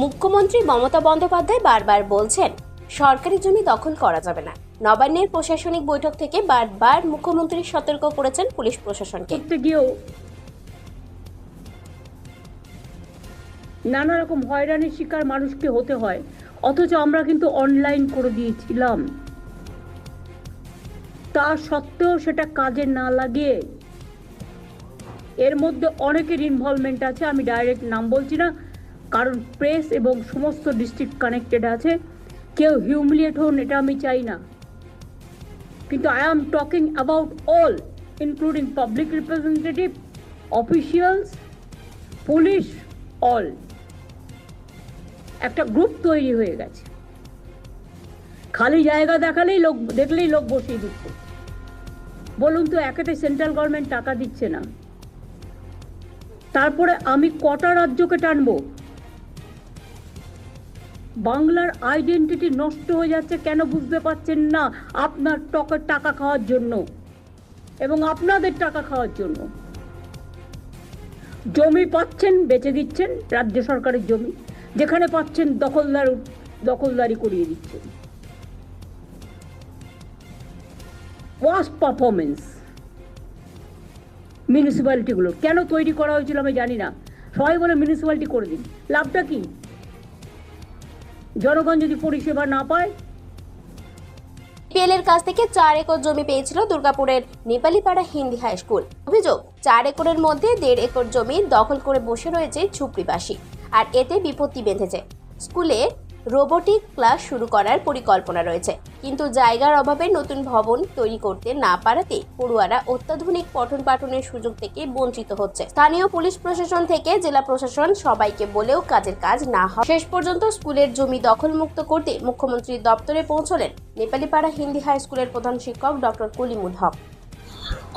মুখ্যমন্ত্রী মমতা বন্দ্যোপাধ্যায় বারবার বলছেন সরকারি জমি দখল করা যাবে না। নবান্নের প্রশাসনিক বৈঠক থেকে বারবার মুখ্যমন্ত্রী সতর্ক করেছেন পুলিশ প্রশাসনকে। গিয়েও নানা রকম হয়রানির শিকার মানুষকে হতে হয়, অথচ আমরা কিন্তু অনলাইন করে দিয়েছিলাম। তা সত্ত্বেও সেটা কাজে না লাগে এর মধ্যে অনেকের ইনভলভমেন্ট আছে। আমি ডাইরেক্ট নাম বলছি না, কারণ প্রেস এবং সমস্ত ডিস্ট্রিক্ট কানেক্টেড আছে। কেউ হিউমিলিয়েট হন এটা আমি চাই না, কিন্তু I am talking about all, including public representative, officials, police, all. একটা গ্রুপ তৈরি হয়ে গেছে, খালি জায়গা দেখলেই লোক বসিয়ে দিচ্ছে। বলুন তো, একেতে সেন্ট্রাল গভর্নমেন্ট টাকা দিচ্ছে না, তারপরে আমি কটা রাজ্যকে টানবো? বাংলার আইডেন্টিটি নষ্ট হয়ে যাচ্ছে, কেন বুঝতে পারছেন না? আপনার টাকা খাওয়ার জন্য এবং আপনাদের টাকা খাওয়ার জন্য। জমি পাচ্ছেন বেচে দিচ্ছেন, রাজ্য সরকারের জমি, যেখানে পাচ্ছেন দখলদারি করিয়ে দিচ্ছেন। ওয়ার্স্ট পারফরমেন্স মিউনিসিপ্যালিটিগুলো কেন তৈরি করা হয়েছিল আমি জানি না। সবাই বলে মিউনিসিপ্যালিটি করে দিন, লাভটা কি? জনগণ যদি পরিষেবা না পায়। বিপিএল এর কাছ থেকে 4 একর জমি পেয়েছিল দুর্গাপুরের নেপালিপাড়া হিন্দি হাই স্কুল। অভিযোগ, 4 একরের মধ্যে 1.5 একর জমি দখল করে বসে রয়েছে ঝুপড়িবাসী, আর এতে বিপত্তি বেঁধেছে। স্কুলে রোবোটিক ক্লাস শুরু করার পরিকল্পনা রয়েছে, কিন্তু জায়গার অভাবে নতুন ভবন তৈরি করতে না পারাতে পড়ুয়ারা অত্যাধুনিক পঠন পাঠনের সুযোগ থেকে বঞ্চিত হচ্ছে। স্থানীয় পুলিশ প্রশাসন থেকে জেলা প্রশাসন সবাইকে বলেও কাজের কাজ না হয়। শেষ পর্যন্ত স্কুলের জমি দখলমুক্ত করতে মুখ্যমন্ত্রীর দপ্তরে পৌঁছলেন নেপালিপাড়া হিন্দি হাই স্কুলের প্রধান শিক্ষক ডক্টর কলিমুল হক।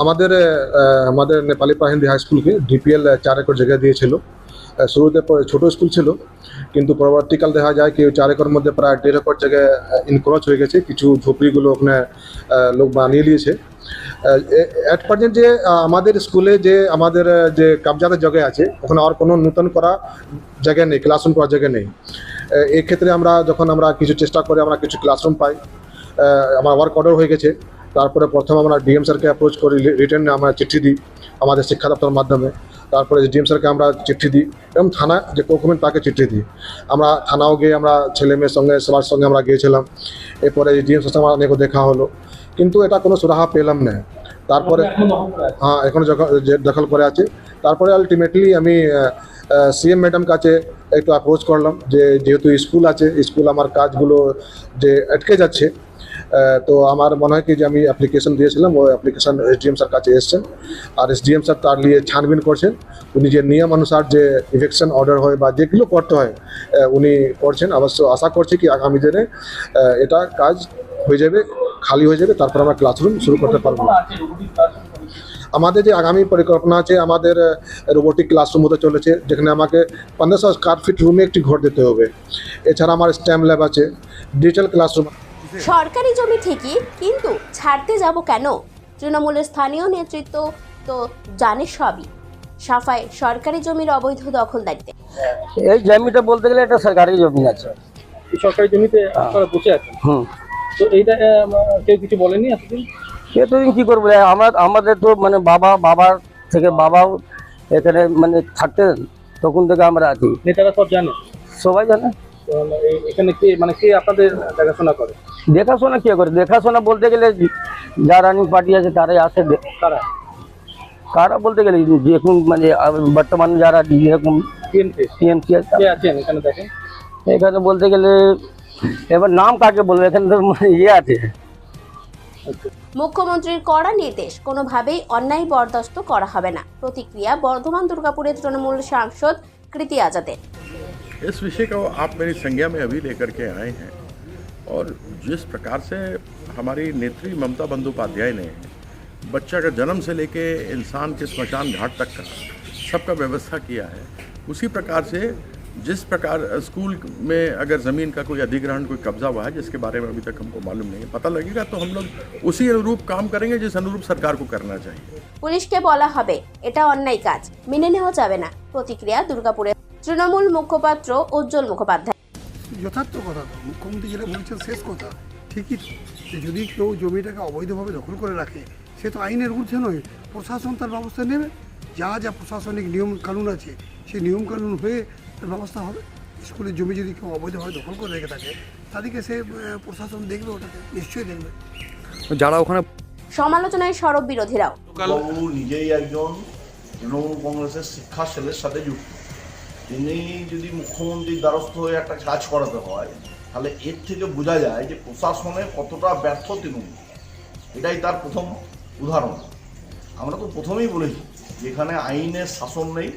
আমাদের নেপালিপাড়া হিন্দি হাই স্কুলকে ডিপিএল 4 একর জায়গা দিয়েছিল। শুরুতে ছোট স্কুল ছিল, কিন্তু পরবর্তীকাল দেখা যায় কি 4 একর মধ্যে প্রায় 1.5 একর জায়গায় ইনক্রোচ হয়ে গেছে। কিছু ঝুপড়িগুলো ওখানে লোক বানিয়ে নিয়েছে। অ্যাট প্রেজেন্ট যে আমাদের স্কুলে আমাদের যে কবজাদের জায়গা আছে, ওখানে আর কোনো নতুন করা জায়গা নেই, ক্লাসরুম করার জায়গা নেই। এই ক্ষেত্রে যখন আমরা কিছু চেষ্টা করে আমরা কিছু ক্লাসরুম পাই, আমার ওয়ার্ক অর্ডার হয়ে গেছে। তারপরে প্রথম আমরা ডিএম স্যারকে অ্যাপ্রোচ করি, রিটার্নে আমরা চিঠি দিই আমাদের শিক্ষা দপ্তরের মাধ্যমে। তারপরে ডিএম স্যারকে আমরা চিঠি দিই এবং থানা যে প্রকমেন্ট তাকে চিঠি দিই। আমরা থানাও গিয়ে আমরা ছেলে মেয়ের সঙ্গে সবার সঙ্গে আমরা গিয়েছিলাম। এরপরে ডিএম স্যার আমার অনেক দেখা হলো, কিন্তু এটা কোনো সুরাহা পেলাম না। তারপরে এখনো দখল করে আছে। তারপরে আলটিমেটলি আমি সিএম ম্যাডাম কাছে একটু অ্যাপ্রোচ করলাম যে যেহেতু স্কুল আছে, স্কুল আমার কাজগুলো যে আটকে যাচ্ছে। তো আমার মনে হয় কি যে আমি অ্যাপ্লিকেশন দিয়েছিলাম, ওই অ্যাপ্লিকেশন এসডিএম স্যার কাছে এসছেন, আর এসডিএম স্যার তার নিয়ে ছানবিন করছেন। উনি যে নিয়ম অনুসার যে ইভেকশন অর্ডার হয় বা যেগুলো করতে হয় উনি করছেন। অবশ্য আশা করছি কি আগামী দিনে এটা কাজ হয়ে যাবে, খালি হয়ে যাবে, তারপর আমরা ক্লাসরুম শুরু করতে পারবো। আমাদের যে আগামী পরিকল্পনা আছে, আমাদের রোবোটিক ক্লাসরুম হতে চলেছে, যেখানে আমাকে 1500 স্কোয়ার ফিট রুমে একটি ঘর দিতে হবে। এছাড়া আমার স্ট্যাম ল্যাব আছে, ডিজিটাল ক্লাসরুম। সরকারি জমি ঠিকই, কিন্তু ছাড়তে যাব কেন? তৃণমূলের স্থানীয় নেতৃত্ব তো জানে সবই। সাফাই সরকারি জমির অবৈধ দখলদারিতে। এই জমিটা বলতে গেলে এটা সরকারি জমি আছে। এই সরকারি জমিতে আপনারা বসে আছেন, তো এইটা কেউ কিছু বলেনি এতদিন? এতদিন কি করবো? আমাদের তো মানে বাবার থেকে বাবাও এখানে মানে থাকতেন, তখন থেকে আমরা আছি। নেতারা সব জানে, সবাই জানে। এখানে কে আপনাদের দেখাশোনা করে? দেখাশোনা কে করে? দেখাশোনা বলতে গেলে যা রানিং পার্টি আছে তারাই আসে। কারা বলতে গেলে যেরকম মানে বর্তমানে যারা যেরকম টিএমসি আছেন এখানে দেখেন, এখানে বলতে গেলে এবার নাম কাকে বলবো, এখানে তো আছে। মুখ্যমন্ত্রীর কড়া নির্দেশ, কোনোভাবেই অন্যায় বরদাস্ত করা হবে না। প্রতিক্রিয়া বর্ধমান দুর্গাপুরের তৃণমূল সাংসদ কৃতি আজাদের। इस विषय को आप मेरी संज्ञा में अभी लेकर के आए हैं, और जिस प्रकार से हमारी नेत्री ममता बंदोपाध्याय ने बच्चा का जन्म से लेके इंसान के स्मशान घाट तक का सबका व्यवस्था किया है, उसी प्रकार से जिस प्रकार स्कूल में अगर ज़मीन का कोई अधिग्रहण, कोई कब्जा हुआ है जिसके बारे में अभी तक हमको मालूम नहीं है, पता लगेगा तो हम लोग उसी अनुरूप काम करेंगे जिस अनुरूप सरकार को करना चाहिए। পুলিশকে বলা হবে এটা অন্যায় কাজ, মেনে নেওয়া যাবে না। প্রতিক্রিয়া দুর্গাপুরের তৃণমূল মুখপাত্র উজ্জ্বল মুখোপাধ্যায়। যথার্থ কথা তো, মুখ্যমন্ত্রী যেটা বলছেন শেষ কথা ঠিকই তো, যে যদি কেউ জমিটাকে অবৈধভাবে দখল করে রাখে সে তো আইনের ঊর্ধ্বে নয়, প্রশাসন তার ব্যবস্থা নেবে। যা যা প্রশাসনিক নিয়ম কানুন আছে সেই নিয়ম কানুন হয়ে তার ব্যবস্থা হবে। স্কুলের জমি যদি কেউ অবৈধভাবে দখল করে রেখে থাকে তাদেরকে সে প্রশাসন দেখবে, ওটাকে নিশ্চয়ই দেখবে। যারা ওখানে সমালোচনায় সরব বিরোধীরাও। বাবু নিজেই একজন তৃণমূল কংগ্রেসের শিক্ষা সেলের সাথে যুক্ত। তিনি যদি মুখ্যমন্ত্রীর দ্বারস্থ হয়ে একটা কাজ করাতে হয় তাহলে এর থেকে বোঝা যায় যে প্রশাসনে কতটা ব্যর্থ তৃণমূল। এটাই তার প্রথম উদাহরণ। আমরা তো প্রথমেই বলেছি যেখানে আইনের শাসন নেই,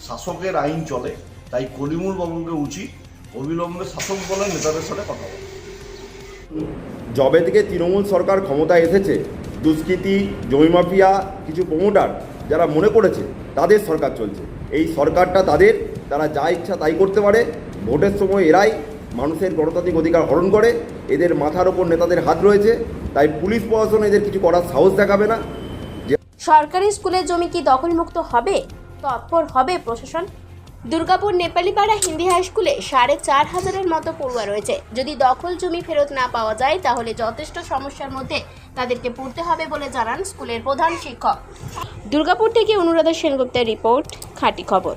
শাসকের আইন চলে, তাই কলিমুল বাবুকে উচিত অবিলম্বে শাসক দলের নেতাদের সাথে কথা বলা। যবে থেকে তৃণমূল সরকার ক্ষমতায় এসেছে, দুষ্কৃতি, জমি মাফিয়া, কিছু প্রমোটার যারা মনে করেছে তাদের সরকার চলছে। এই সরকারটা তাদের, তারা যা ইচ্ছা তাই করতে পারে। ভোটের সময় এরাই মানুষের গণতান্ত্রিক অধিকার হরণ করে। এদের মাথার ওপর নেতাদের হাত রয়েছে, তাই পুলিশ প্রশাসন এদের কিছু করার সাহস দেখাবে না। সরকারি স্কুলের জমি কি দখলমুক্ত হবে? তৎপর হবে প্রশাসন। দুর্গাপুর নেপালিপাড়া হিন্দি হাই স্কুলে 4,500-এর মতো পড়ুয়া রয়েছে। যদি দখল জমি ফেরত না পাওয়া যায় তাহলে যথেষ্ট সমস্যার মধ্যে তাদেরকে পড়তে হবে বলে জানান স্কুলের প্রধান শিক্ষক। দুর্গাপুর থেকে অনুরাধা সেনগুপ্তের রিপোর্ট, খাঁটি খবর।